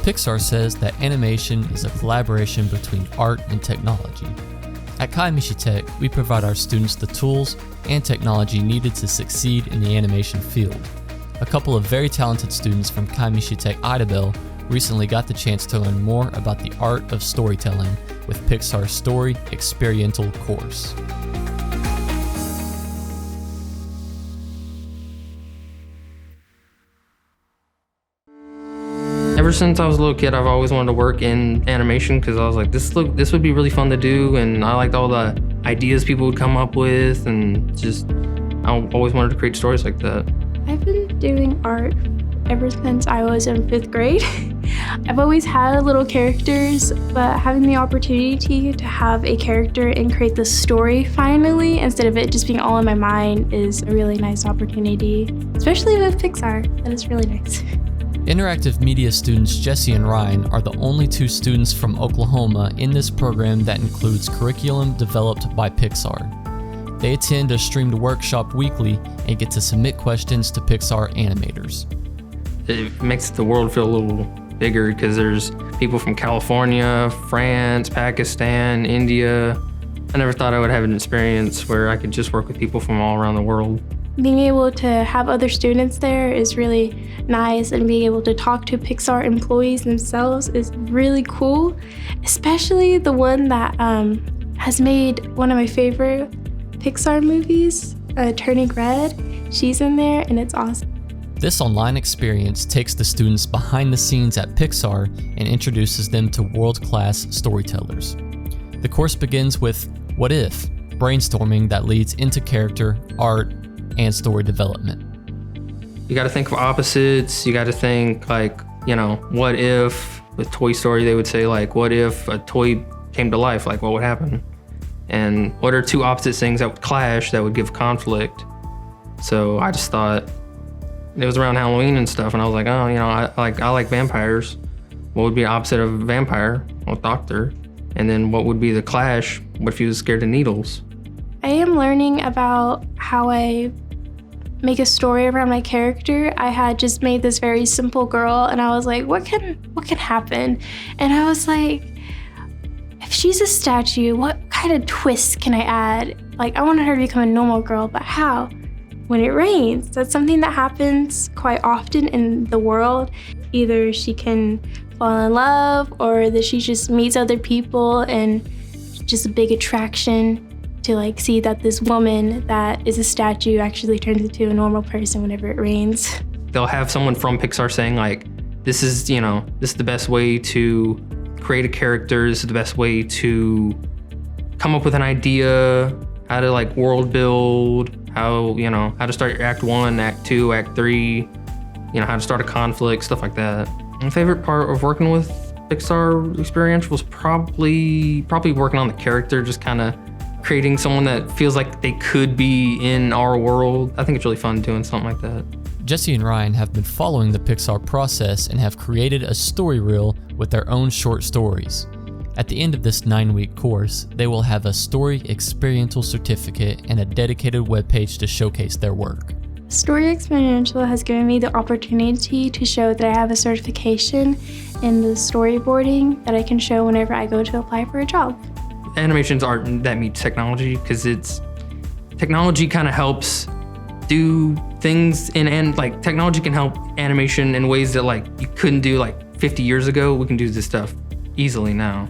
Pixar says that animation is a collaboration between art and technology. At Kiamichi Tech, we provide our students the tools and technology needed to succeed in the animation field. A couple of very talented students from Kiamichi Tech Idabel recently got the chance to learn more about the art of storytelling with Pixar Story Xperiential course. Ever since I was a little kid, I've always wanted to work in animation because I was like, this would be really fun to do, and I liked all the ideas people would come up with, and just I always wanted to create stories like that. I've been doing art ever since I was in 5th grade. I've always had little characters, but having the opportunity to have a character and create the story finally, instead of it just being all in my mind, is a really nice opportunity, especially with Pixar. That is really nice. Interactive media students Jesse and Ryan are the only two students from Oklahoma in this program that includes curriculum developed by Pixar. They attend a streamed workshop weekly and get to submit questions to Pixar animators. It makes the world feel a little bigger because there's people from California, France, Pakistan, India. I never thought I would have an experience where I could just work with people from all around the world. Being able to have other students there is really nice, and being able to talk to Pixar employees themselves is really cool, especially the one that has made one of my favorite Pixar movies, Turning Red. She's in there and it's awesome. This online experience takes the students behind the scenes at Pixar and introduces them to world-class storytellers. The course begins with what if, brainstorming that leads into character, art, and story development. You got to think of opposites. You got to think like, what if with Toy Story they would say like, what if a toy came to life? Like, what would happen? And what are two opposite things that would clash that would give conflict? So I just thought, it was around Halloween and stuff, and I was like, I like vampires. What would be the opposite of a vampire? Well, doctor. And then what would be the clash? What if he was scared of needles? I am learning about how I make a story around my character. I had just made this very simple girl, and I was like, what can happen? And I was like, if she's a statue, what kind of twist can I add? Like, I wanted her to become a normal girl, but how? When it rains. That's something that happens quite often in the world. Either she can fall in love, or that she just meets other people and just a big attraction to like see that this woman that is a statue actually turns into a normal person whenever it rains. They'll have someone from Pixar saying like, this is the best way to create a character, this is the best way to come up with an idea, how to like world build, how to start your act 1, act 2, act 3, how to start a conflict, stuff like that. My favorite part of working with Pixar Xperiential was probably working on the character, just kind of creating someone that feels like they could be in our world. I think it's really fun doing something like that. Jesse and Ryan have been following the Pixar process and have created a story reel with their own short stories. At the end of this 9-week course, they will have a Story Xperiential certificate and a dedicated webpage to showcase their work. Story Xperiential has given me the opportunity to show that I have a certification in the storyboarding that I can show whenever I go to apply for a job. Animation's art that meets technology, because technology kind of helps do things and like technology can help animation in ways that like you couldn't do like 50 years ago. We can do this stuff easily now.